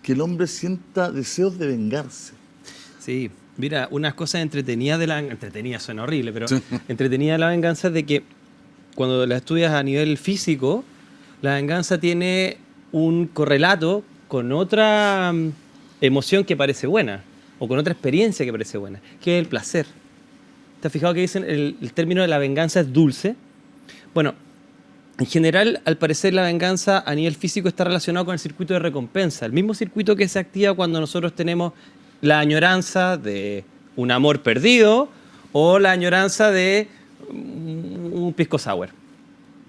que el hombre sienta deseos de vengarse. Sí, mira, unas cosas entretenidas entretenidas suena horrible, pero entretenida de la venganza es de que cuando la estudias a nivel físico, la venganza tiene un correlato con otra emoción que parece buena, o con otra experiencia que parece buena, que es el placer. ¿Te has fijado que dicen el término de la venganza es dulce? Bueno, en general, al parecer, la venganza a nivel físico está relacionado con el circuito de recompensa, el mismo circuito que se activa cuando nosotros tenemos la añoranza de un amor perdido o la añoranza de un pisco sour.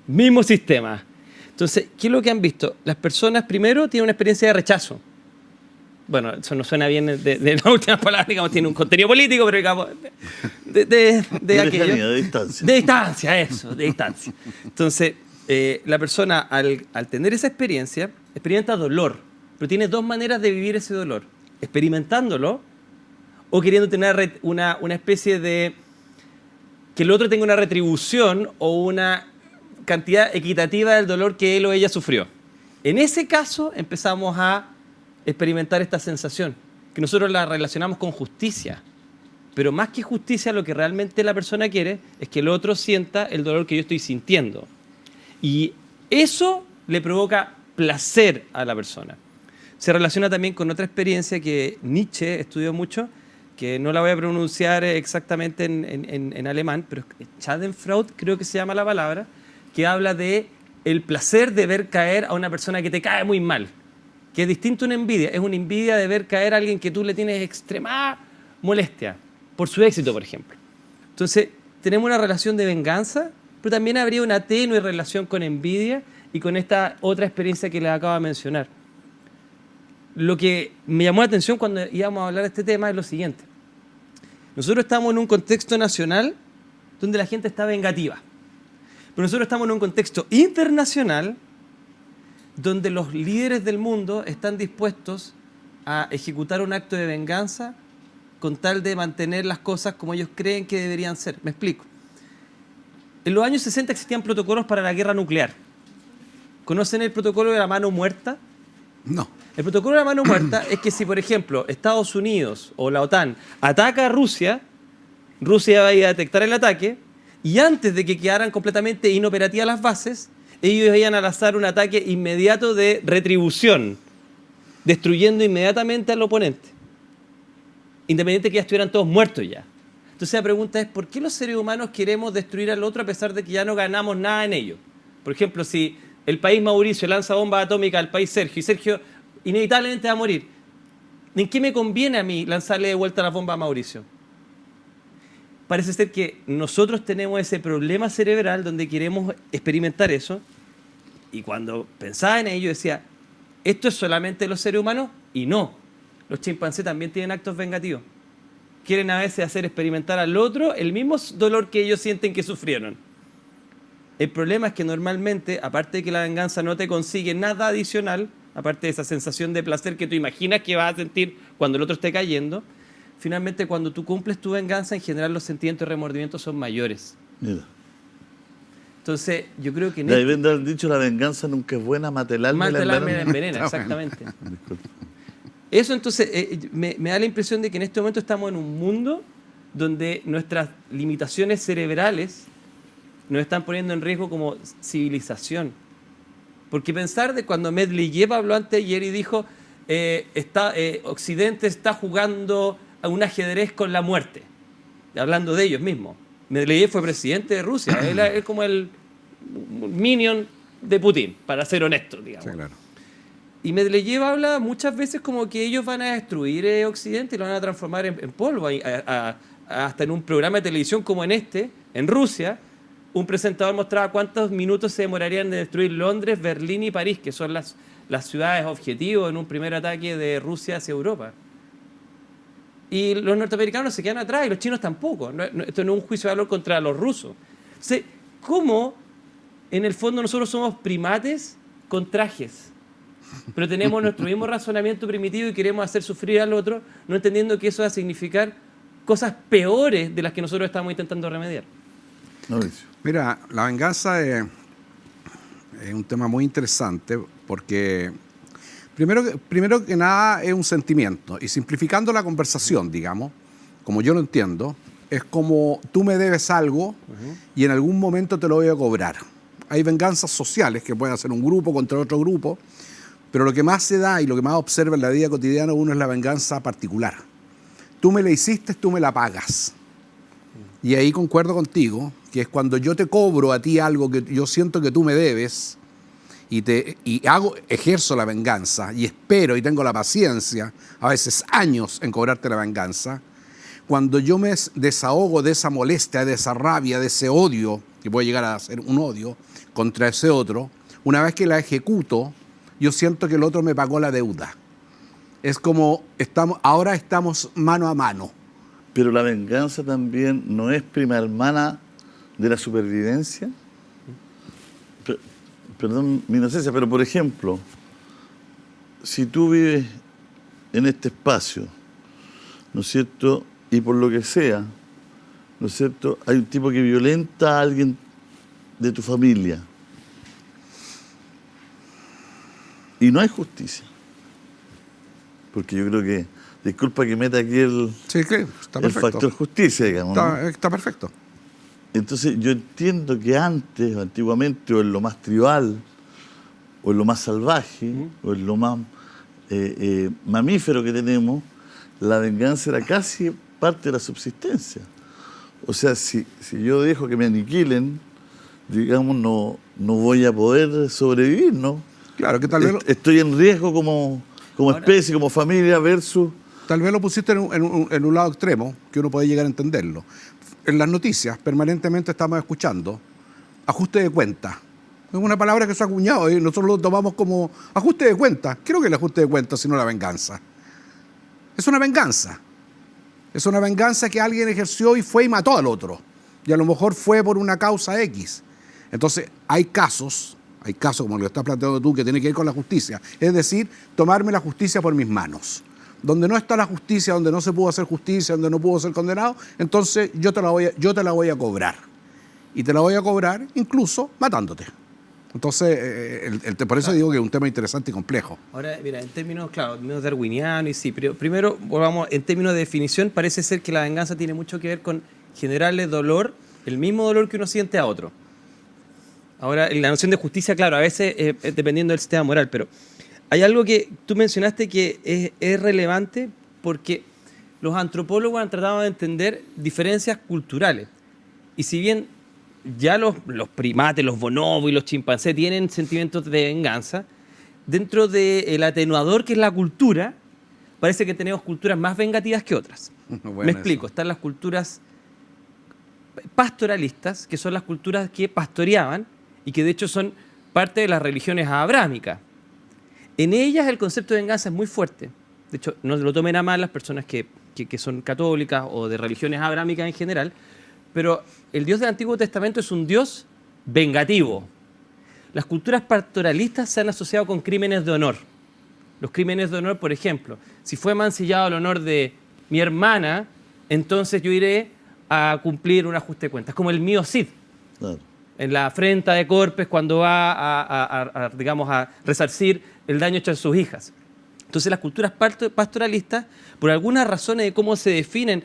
Mismo sistema. Entonces, ¿qué es lo que han visto? Las personas primero tienen una experiencia de rechazo. Bueno, eso no suena bien de las últimas palabras, digamos, tiene un contenido político, pero digamos, de aquello. De distancia. De distancia, eso, de distancia. Entonces, la persona al tener esa experiencia, experimenta dolor, pero tiene dos maneras de vivir ese dolor. Experimentándolo o queriendo tener una especie de... que el otro tenga una retribución o una cantidad equitativa del dolor que él o ella sufrió. En ese caso empezamos a experimentar esta sensación, que nosotros la relacionamos con justicia. Pero más que justicia, lo que realmente la persona quiere es que el otro sienta el dolor que yo estoy sintiendo. Y eso le provoca placer a la persona. Se relaciona también con otra experiencia que Nietzsche estudió mucho, que no la voy a pronunciar exactamente en alemán, pero Schadenfreude creo que se llama la palabra, que habla de el placer de ver caer a una persona que te cae muy mal, que es distinto a una envidia. Es una envidia de ver caer a alguien que tú le tienes extrema molestia por su éxito, por ejemplo. Entonces, tenemos una relación de venganza, pero también habría una tenue relación con envidia y con esta otra experiencia que les acabo de mencionar. Lo que me llamó la atención cuando íbamos a hablar de este tema es lo siguiente. Nosotros estamos en un contexto nacional donde la gente está vengativa. Pero nosotros estamos en un contexto internacional donde los líderes del mundo están dispuestos a ejecutar un acto de venganza con tal de mantener las cosas como ellos creen que deberían ser. Me explico. En los años 60 existían protocolos para la guerra nuclear. ¿Conocen el protocolo de la mano muerta? No. El protocolo de la mano muerta es que si, por ejemplo, Estados Unidos o la OTAN ataca a Rusia, Rusia va a ir a detectar el ataque y antes de que quedaran completamente inoperativas las bases, ellos iban a lanzar un ataque inmediato de retribución, destruyendo inmediatamente al oponente, independiente de que ya estuvieran todos muertos ya. Entonces la pregunta es, ¿por qué los seres humanos queremos destruir al otro a pesar de que ya no ganamos nada en ello? Por ejemplo, si el país Mauricio lanza bomba atómica al país Sergio y Sergio inevitablemente va a morir, ¿en qué me conviene a mí lanzarle de vuelta la bomba a Mauricio? Parece ser que nosotros tenemos ese problema cerebral donde queremos experimentar eso y cuando pensaba en ello decía, ¿esto es solamente los seres humanos? Y no, los chimpancés también tienen actos vengativos. Quieren a veces hacer experimentar al otro el mismo dolor que ellos sienten que sufrieron. El problema es que normalmente, aparte de que la venganza no te consigue nada adicional, aparte de esa sensación de placer que tú imaginas que vas a sentir cuando el otro esté cayendo, finalmente cuando tú cumples tu venganza, en general los sentimientos de remordimiento son mayores. Mira. Entonces, yo creo que... De ahí vendrá el dicho, la venganza nunca es buena, mata el alma y la envenena, exactamente. Eso entonces me da la impresión de que en este momento estamos en un mundo donde nuestras limitaciones cerebrales nos están poniendo en riesgo como civilización. Porque pensar de cuando Medvedev habló antes ayer y dijo Occidente está jugando a un ajedrez con la muerte, hablando de ellos mismos. Medvedev fue presidente de Rusia, él es como el minion de Putin, para ser honesto, digamos. Sí, claro. Y Medvedev habla muchas veces como que ellos van a destruir Occidente y lo van a transformar en polvo. Hasta en un programa de televisión como en este, en Rusia, un presentador mostraba cuántos minutos se demorarían de destruir Londres, Berlín y París, que son las ciudades objetivo en un primer ataque de Rusia hacia Europa. Y los norteamericanos se quedan atrás y los chinos tampoco. Esto no es un juicio de valor contra los rusos. Entonces, ¿cómo en el fondo nosotros somos primates con trajes? Pero tenemos nuestro mismo razonamiento primitivo y queremos hacer sufrir al otro, no entendiendo que eso va a significar cosas peores de las que nosotros estamos intentando remediar. Mauricio. Mira, la venganza es un tema muy interesante porque Primero que nada es un sentimiento. Y simplificando la conversación, digamos, como yo lo entiendo, es como tú me debes algo y en algún momento te lo voy a cobrar. Hay venganzas sociales que pueden hacer un grupo contra otro grupo, pero lo que más se da y lo que más observa en la vida cotidiana uno es la venganza particular. Tú me la hiciste, tú me la pagas. Y ahí concuerdo contigo, que es cuando yo te cobro a ti algo que yo siento que tú me debes y ejerzo la venganza y espero y tengo la paciencia, a veces años en cobrarte la venganza. Cuando yo me desahogo de esa molestia, de esa rabia, de ese odio, que puede llegar a ser un odio contra ese otro, una vez que la ejecuto, yo siento que el otro me pagó la deuda. Es como ahora estamos mano a mano. Pero la venganza también no es prima hermana de la supervivencia. Perdón mi inocencia, pero por ejemplo, si tú vives en este espacio, ¿no es cierto?, y por lo que sea, ¿no es cierto?, hay un tipo que violenta a alguien de tu familia y no hay justicia. Porque yo creo que, disculpa que meta aquí Sí, que está el perfecto. factor justicia, digamos, ¿no? Está perfecto. Entonces yo entiendo que antes, o antiguamente, o en lo más tribal, o en lo más salvaje, o en lo más mamífero que tenemos, la venganza era casi parte de la subsistencia. O sea, si yo dejo que me aniquilen, digamos, no voy a poder sobrevivir, ¿no? Claro, que tal vez Estoy en riesgo como especie, como familia, versus... Tal vez lo pusiste en un lado extremo, que uno puede llegar a entenderlo. En las noticias permanentemente estamos escuchando ajuste de cuenta. Es una palabra que se ha acuñado y nosotros lo tomamos como ajuste de cuenta. ¿Qué es lo que es el ajuste de cuenta sino la venganza? Es una venganza. Es una venganza que alguien ejerció y fue y mató al otro. Y a lo mejor fue por una causa X. Entonces hay casos como lo estás planteando tú, que tiene que ir con la justicia. Es decir, tomarme la justicia por mis manos. Donde no está la justicia, donde no se pudo hacer justicia, donde no pudo ser condenado, entonces yo te la voy a cobrar. Y te la voy a cobrar incluso matándote. Entonces, por eso digo que es un tema interesante y complejo. Ahora, mira, en términos, claro, en términos darwinianos, y sí, pero primero, volvamos, en términos de definición, parece ser que la venganza tiene mucho que ver con generarle dolor, el mismo dolor que uno siente a otro. Ahora, la noción de justicia, claro, a veces dependiendo del sistema moral, pero hay algo que tú mencionaste que es relevante porque los antropólogos han tratado de entender diferencias culturales. Y si bien ya los primates, los bonobos y los chimpancés tienen sentimientos de venganza, dentro del atenuador que es la cultura, parece que tenemos culturas más vengativas que otras. Bueno, me explico, eso. están las culturas pastoralistas, que son las culturas que pastoreaban y que de hecho son parte de las religiones abrámicas. En ellas el concepto de venganza es muy fuerte. De hecho, no lo tomen a mal las personas que son católicas o de religiones abrámicas en general, pero el Dios del Antiguo Testamento es un Dios vengativo. Las culturas pastoralistas se han asociado con crímenes de honor. Los crímenes de honor, por ejemplo, si fue mancillado el honor de mi hermana, entonces yo iré a cumplir un ajuste de cuentas, como el mío Cid. Claro. En la afrenta de Corpes cuando va digamos, a resarcir el daño hecho a sus hijas. Entonces las culturas pastoralistas, por algunas razones de cómo se definen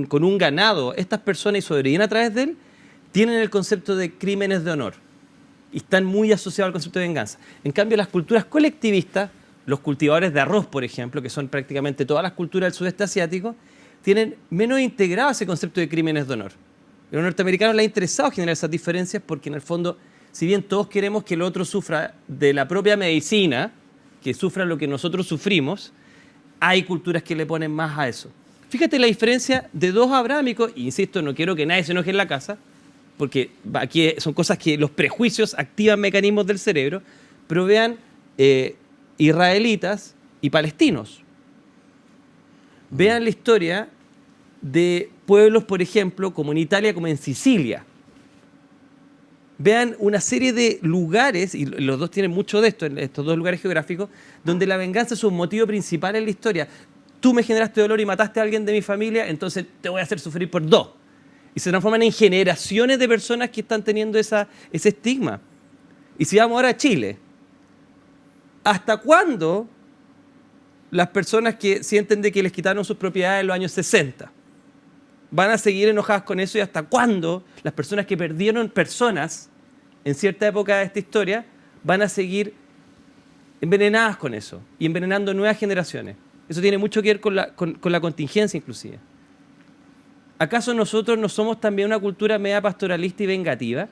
con un ganado estas personas y sobreviven a través de él, tienen el concepto de crímenes de honor y están muy asociados al concepto de venganza. En cambio, las culturas colectivistas, los cultivadores de arroz, por ejemplo, que son prácticamente todas las culturas del sudeste asiático, tienen menos integrado ese concepto de crímenes de honor. A los norteamericanos les ha interesado generar esas diferencias porque, en el fondo, si bien todos queremos que el otro sufra de la propia medicina, que sufra lo que nosotros sufrimos, hay culturas que le ponen más a eso. Fíjate la diferencia de dos abrámicos, e insisto, no quiero que nadie se enoje en la casa, porque aquí son cosas que los prejuicios activan mecanismos del cerebro, pero vean israelitas y palestinos. Vean la historia de pueblos, por ejemplo, como en Italia, como en Sicilia. Vean una serie de lugares, y los dos tienen mucho de esto, en estos dos lugares geográficos, donde la venganza es un motivo principal en la historia. Tú me generaste dolor y mataste a alguien de mi familia, entonces te voy a hacer sufrir por dos. Y se transforman en generaciones de personas que están teniendo ese estigma. Y si vamos ahora a Chile, ¿hasta cuándo las personas que sienten de que les quitaron sus propiedades en los años 60 van a seguir enojadas con eso? ¿Y hasta cuándo las personas que perdieron personas en cierta época de esta historia van a seguir envenenadas con eso y envenenando nuevas generaciones? Eso tiene mucho que ver con la contingencia inclusive. ¿Acaso nosotros no somos también una cultura media pastoralista y vengativa?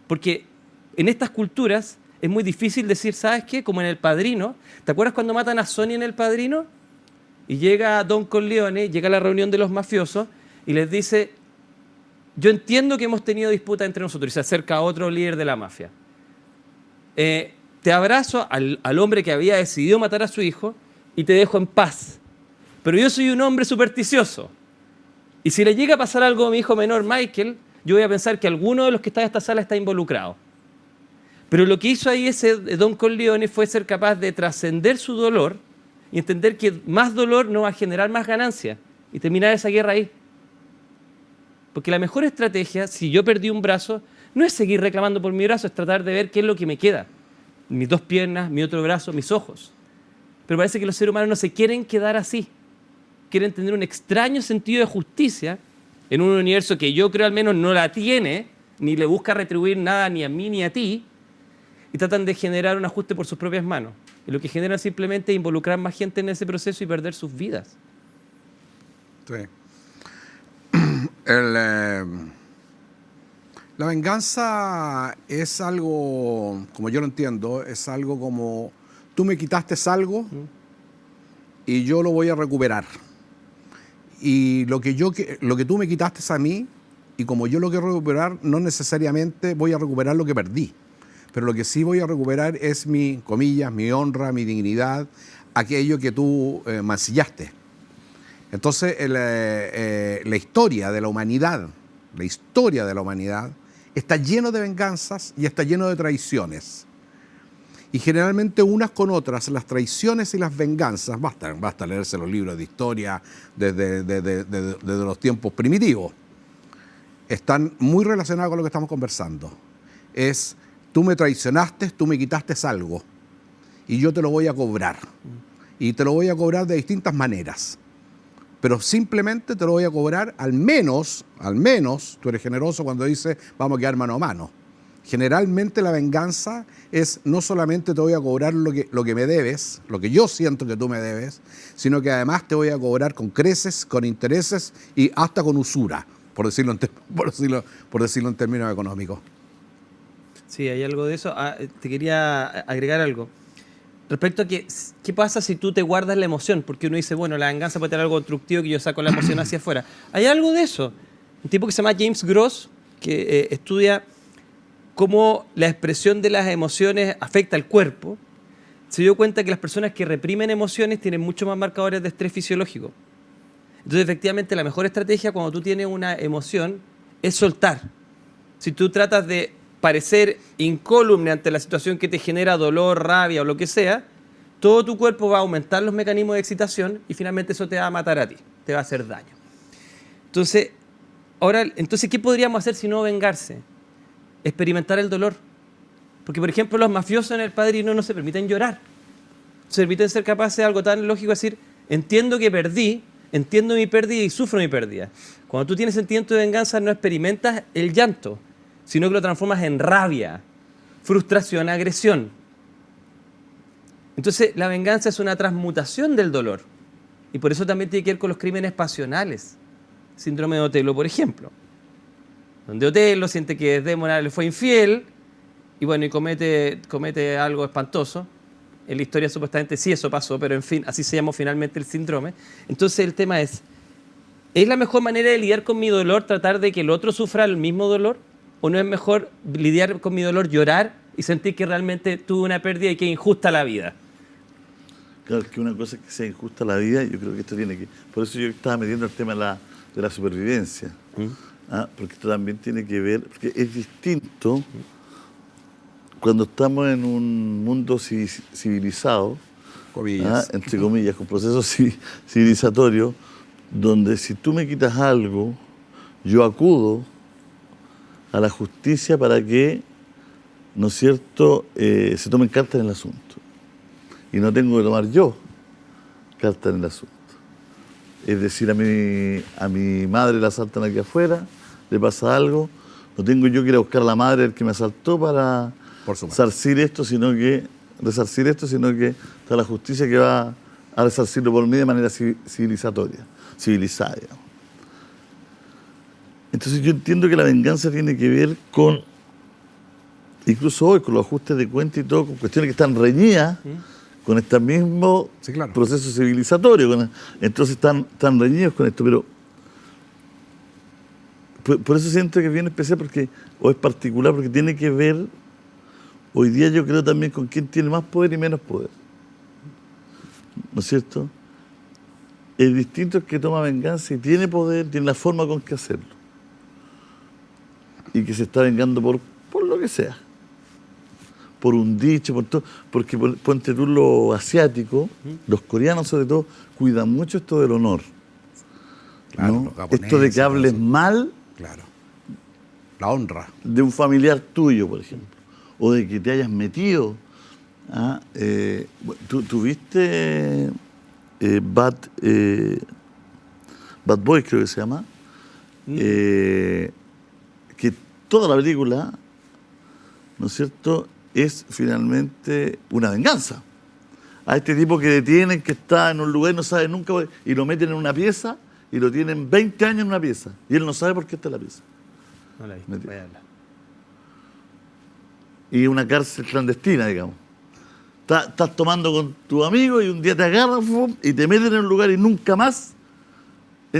Porque en estas culturas es muy difícil decir, ¿sabes qué? Como en El Padrino. ¿Te acuerdas cuando matan a Sonny en El Padrino? Y llega Don Corleone, llega a la reunión de los mafiosos y les dice, yo entiendo que hemos tenido disputa entre nosotros, y se acerca a otro líder de la mafia. Te abrazo al hombre que había decidido matar a su hijo y te dejo en paz. Pero yo soy un hombre supersticioso. Y si le llega a pasar algo a mi hijo menor, Michael, yo voy a pensar que alguno de los que está en esta sala está involucrado. Pero lo que hizo ahí ese Don Corleone fue ser capaz de trascender su dolor y entender que más dolor no va a generar más ganancia y terminar esa guerra ahí. Porque la mejor estrategia, si yo perdí un brazo, no es seguir reclamando por mi brazo, es tratar de ver qué es lo que me queda. Mis dos piernas, mi otro brazo, mis ojos. Pero parece que los seres humanos no se quieren quedar así. Quieren tener un extraño sentido de justicia en un universo que yo creo al menos no la tiene, ni le busca retribuir nada ni a mí ni a ti, y tratan de generar un ajuste por sus propias manos. Y lo que generan simplemente es involucrar más gente en ese proceso y perder sus vidas. Sí. La venganza es algo, como yo lo entiendo, es algo como tú me quitaste algo y yo lo voy a recuperar. Y lo que tú me quitaste a mí, y como yo lo quiero recuperar, no necesariamente voy a recuperar lo que perdí. Pero lo que sí voy a recuperar es mi, comillas, mi honra, mi dignidad, aquello que tú mancillaste. Entonces, la historia de la humanidad está lleno de venganzas y está lleno de traiciones. Y generalmente unas con otras, las traiciones y las venganzas, basta leerse los libros de historia desde los tiempos primitivos, están muy relacionados con lo que estamos conversando. Es, tú me traicionaste, tú me quitaste algo y yo te lo voy a cobrar. Y te lo voy a cobrar de distintas maneras. Pero simplemente te lo voy a cobrar, al menos, tú eres generoso cuando dices, vamos a quedar mano a mano. Generalmente la venganza es, no solamente te voy a cobrar lo que me debes, lo que yo siento que tú me debes, sino que además te voy a cobrar con creces, con intereses y hasta con usura, por decirlo en términos económicos. Sí, hay algo de eso. Te quería agregar algo. Respecto a qué pasa si tú te guardas la emoción, porque uno dice, bueno, la venganza puede tener algo constructivo que yo saco la emoción hacia afuera. Hay algo de eso. Un tipo que se llama James Gross, que estudia cómo la expresión de las emociones afecta al cuerpo, se dio cuenta que las personas que reprimen emociones tienen mucho más marcadores de estrés fisiológico. Entonces, efectivamente, la mejor estrategia cuando tú tienes una emoción es soltar. Si tú tratas de parecer incólume ante la situación que te genera dolor, rabia o lo que sea, todo tu cuerpo va a aumentar los mecanismos de excitación y finalmente eso te va a matar a ti, te va a hacer daño. Entonces, ¿qué podríamos hacer si no vengarse? Experimentar el dolor. Porque, por ejemplo, los mafiosos en El Padrino no se permiten llorar. Se permiten ser capaces de algo tan lógico, decir, entiendo que perdí, entiendo mi pérdida y sufro mi pérdida. Cuando tú tienes sentimiento de venganza no experimentas el llanto, sino que lo transformas en rabia, frustración, agresión. Entonces, la venganza es una transmutación del dolor. Y por eso también tiene que ver con los crímenes pasionales. Síndrome de Otelo, por ejemplo. Donde Otelo siente que Desdémona le fue infiel y bueno, y comete algo espantoso. En la historia supuestamente sí eso pasó, pero en fin, así se llamó finalmente el síndrome. Entonces el tema ¿es la mejor manera de lidiar con mi dolor tratar de que el otro sufra el mismo dolor? ¿O no es mejor lidiar con mi dolor, llorar y sentir que realmente tuve una pérdida y que es injusta la vida? Claro, es que una cosa es que sea injusta la vida, yo creo que esto tiene que... Por eso yo estaba metiendo el tema de la supervivencia. Porque esto también tiene que ver... Porque es distinto cuando estamos en un mundo civilizado, entre comillas, con procesos civilizatorios, donde si tú me quitas algo, yo acudo a la justicia para que ¿no es cierto?, se tomen cartas en el asunto. Y no tengo que tomar yo cartas en el asunto. Es decir, a mi madre la asaltan aquí afuera, le pasa algo, no tengo yo que ir a buscar a la madre del que me asaltó para resarcir esto, sino que está la justicia que va a resarcirlo por mí de manera civilizada, digamos. Entonces yo entiendo que la venganza tiene que ver con, incluso hoy, con los ajustes de cuenta y todo, con cuestiones que están reñidas con este mismo proceso civilizatorio. Entonces están reñidos con esto, pero por eso siento que es bien especial, o es particular, porque tiene que ver, hoy día yo creo también, con quién tiene más poder y menos poder. ¿No es cierto? Es distinto el que toma venganza y tiene poder, tiene la forma con que hacerlo. Y que se está vengando por lo que sea. Por un dicho, por todo. Porque ponte tú, los asiáticos, los coreanos sobre todo, cuidan mucho esto del honor. Claro, ¿no? los japoneses, esto de que hables mal, claro, la honra de un familiar tuyo, por ejemplo. O de que te hayas metido. ¿Tú viste Bad Boy, creo que se llama? Que toda la película, ¿no es cierto?, es finalmente una venganza. A este tipo que detienen, que está en un lugar y no sabe nunca, y lo meten en una pieza, y lo tienen 20 años en una pieza, y él no sabe por qué está en la pieza. No la he visto, voy a hablar. Y una cárcel clandestina, digamos. Estás tomando con tu amigo y un día te agarran y te meten en un lugar y nunca más.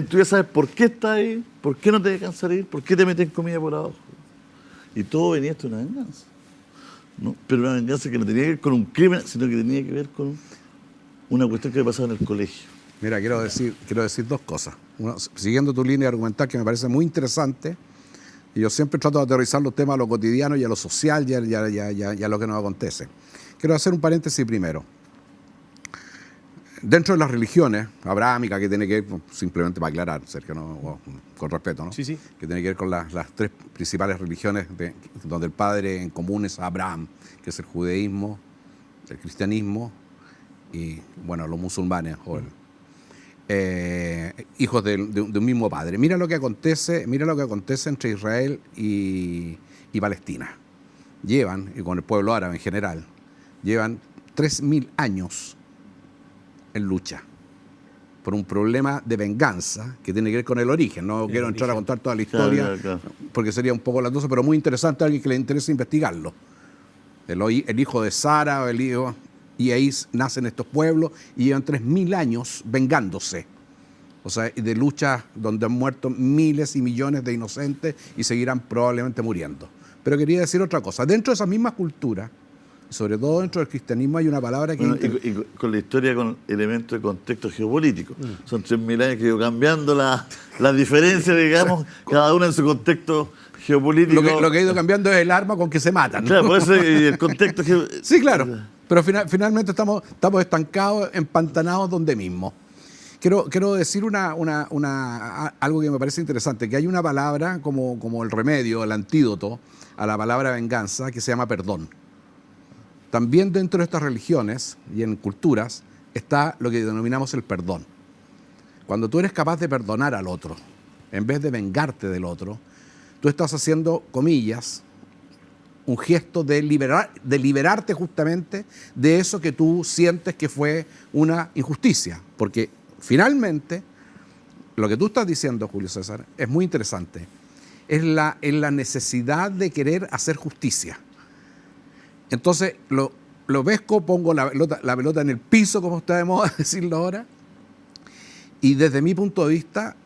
Tú ya sabes por qué estás ahí, por qué no te dejan salir, por qué te meten comida por abajo. Y todo venía esto de una venganza. ¿No? Pero una venganza que no tenía que ver con un crimen, sino que tenía que ver con una cuestión que había pasado en el colegio. Mira, quiero decir dos cosas. Una, siguiendo tu línea argumental, que me parece muy interesante, y yo siempre trato de aterrizar los temas a lo cotidiano y a lo social y a lo que nos acontece. Quiero hacer un paréntesis primero. Dentro de las religiones abrahámicas, que tiene que ver, simplemente para aclarar, Sergio, con respeto, ¿no? Sí. Que tiene que ver con las tres principales religiones donde el padre en común es Abraham, que es el judaísmo, el cristianismo y, bueno, los musulmanes, hijos de un mismo padre. Mira lo que acontece entre Israel y Palestina. Y con el pueblo árabe en general, llevan 3.000 años en lucha por un problema de venganza que tiene que ver con el origen. No quiero entrar a contar toda la historia, claro. Porque sería un poco latoso, pero muy interesante a alguien que le interese investigarlo. El hijo de Sara, y ahí nacen estos pueblos y llevan 3.000 años vengándose. O sea, de luchas donde han muerto miles y millones de inocentes y seguirán probablemente muriendo. Pero quería decir otra cosa. Dentro de esa misma cultura, sobre todo dentro del cristianismo, hay una palabra que... y con la historia, con elementos de contexto geopolítico. Son 3.000 años que ido cambiando las diferencias, digamos, cada una en su contexto geopolítico. Lo que ha ido cambiando es el arma con que se matan, ¿no? Claro, por eso el contexto geopolítico. Sí, claro. Pero finalmente estamos estancados, empantanados donde mismo. Quiero decir algo que me parece interesante, que hay una palabra como el remedio, el antídoto a la palabra venganza, que se llama perdón. También dentro de estas religiones y en culturas está lo que denominamos el perdón. Cuando tú eres capaz de perdonar al otro, en vez de vengarte del otro, tú estás haciendo, comillas, un gesto de liberarte justamente de eso que tú sientes que fue una injusticia. Porque finalmente, lo que tú estás diciendo, Julio César, es muy interesante. Es la necesidad de querer hacer justicia. Entonces, lo pesco, pongo la pelota en el piso, como está de moda decirlo ahora, y desde mi punto de vista,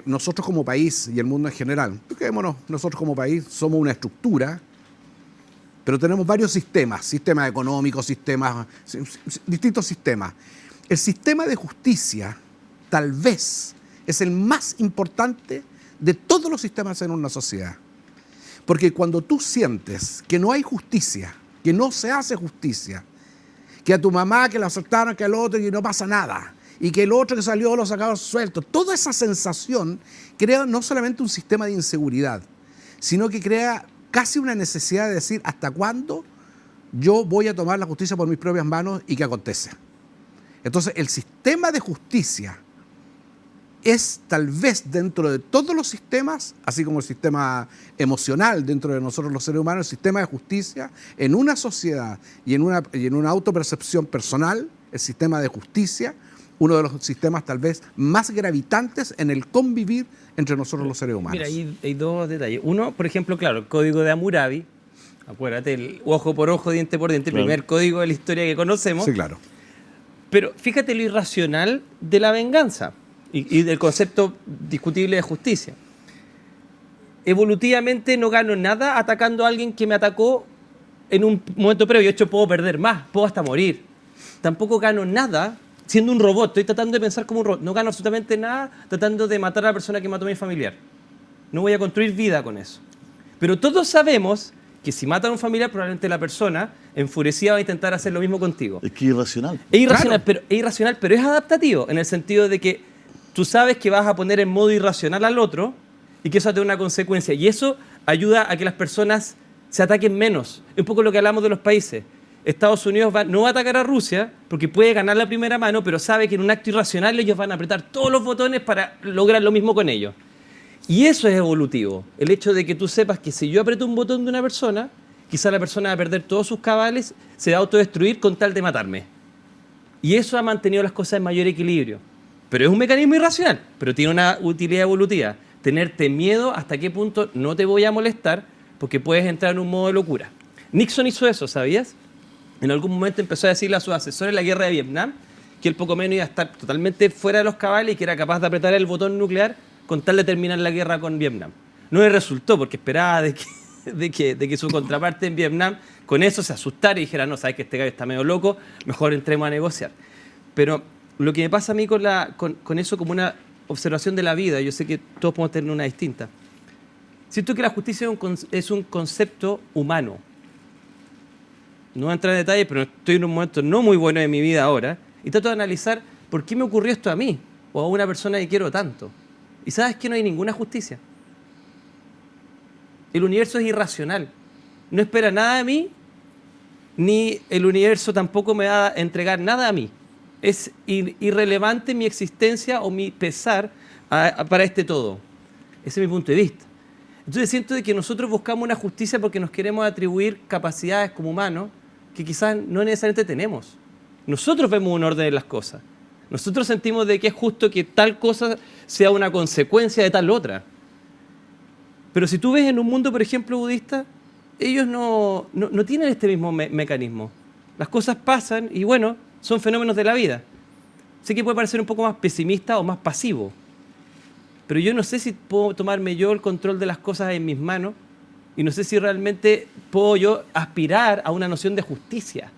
nosotros como país y el mundo en general, quedémonos, nosotros como país somos una estructura, pero tenemos varios sistemas económicos, distintos sistemas. El sistema de justicia tal vez es el más importante de todos los sistemas en una sociedad. Porque cuando tú sientes que no hay justicia, que no se hace justicia, que a tu mamá que la asaltaron, que al otro y no pasa nada, y que el otro que salió lo sacaron suelto, toda esa sensación crea no solamente un sistema de inseguridad, sino que crea casi una necesidad de decir hasta cuándo yo voy a tomar la justicia por mis propias manos y qué acontece. Entonces, el sistema de justicia es tal vez dentro de todos los sistemas, así como el sistema emocional dentro de nosotros los seres humanos, el sistema de justicia en una sociedad y en una autopercepción personal, el sistema de justicia, uno de los sistemas tal vez más gravitantes en el convivir entre nosotros los seres humanos. Mira, hay dos detalles. Uno, por ejemplo, claro, el código de Hammurabi, acuérdate, el ojo por ojo, diente por diente, el Claro. primer código de la historia que conocemos. Sí, claro. Pero fíjate lo irracional de la venganza y del concepto discutible de justicia. Evolutivamente no gano nada atacando a alguien que me atacó en un momento previo. De hecho, puedo perder más, puedo hasta morir. Tampoco gano nada siendo un robot. Estoy tratando de pensar como un robot. No gano absolutamente nada tratando de matar a la persona que mató a mi familiar. No voy a construir vida con eso. Pero todos sabemos que si matan a un familiar, probablemente la persona enfurecida va a intentar hacer lo mismo contigo. Es que es irracional. Es irracional, pero es adaptativo, en el sentido de que tú sabes que vas a poner en modo irracional al otro y que eso tiene una consecuencia. Y eso ayuda a que las personas se ataquen menos. Es un poco lo que hablamos de los países. Estados Unidos no va a atacar a Rusia porque puede ganar la primera mano, pero sabe que en un acto irracional ellos van a apretar todos los botones para lograr lo mismo con ellos. Y eso es evolutivo. El hecho de que tú sepas que si yo aprieto un botón de una persona, quizá la persona va a perder todos sus cabales, se va a autodestruir con tal de matarme. Y eso ha mantenido las cosas en mayor equilibrio. Pero es un mecanismo irracional, pero tiene una utilidad evolutiva. Tenerte miedo hasta qué punto no te voy a molestar porque puedes entrar en un modo de locura. Nixon hizo eso, ¿sabías? En algún momento empezó a decirle a sus asesores en la guerra de Vietnam que él poco menos iba a estar totalmente fuera de los cabales y que era capaz de apretar el botón nuclear con tal de terminar la guerra con Vietnam. No le resultó porque esperaba de que su contraparte en Vietnam con eso se asustara y dijera, no, sabes que este gallo está medio loco, mejor entremos a negociar. Pero lo que me pasa a mí con eso como una observación de la vida, yo sé que todos podemos tener una distinta. Siento que la justicia es un concepto humano. No voy a entrar en detalle, pero estoy en un momento no muy bueno de mi vida ahora y trato de analizar por qué me ocurrió esto a mí o a una persona que quiero tanto. Y sabes que no hay ninguna justicia. El universo es irracional. No espera nada de mí, ni el universo tampoco me va a entregar nada a mí. Es irrelevante mi existencia o mi pesar para este todo. Ese es mi punto de vista. Entonces siento de que nosotros buscamos una justicia porque nos queremos atribuir capacidades como humanos que quizás no necesariamente tenemos. Nosotros vemos un orden de las cosas. Nosotros sentimos de que es justo que tal cosa sea una consecuencia de tal otra. Pero si tú ves en un mundo, por ejemplo, budista, ellos no tienen este mismo mecanismo. Las cosas pasan y bueno, son fenómenos de la vida. Sé que puede parecer un poco más pesimista o más pasivo, pero yo no sé si puedo tomarme yo el control de las cosas en mis manos y no sé si realmente puedo yo aspirar a una noción de justicia.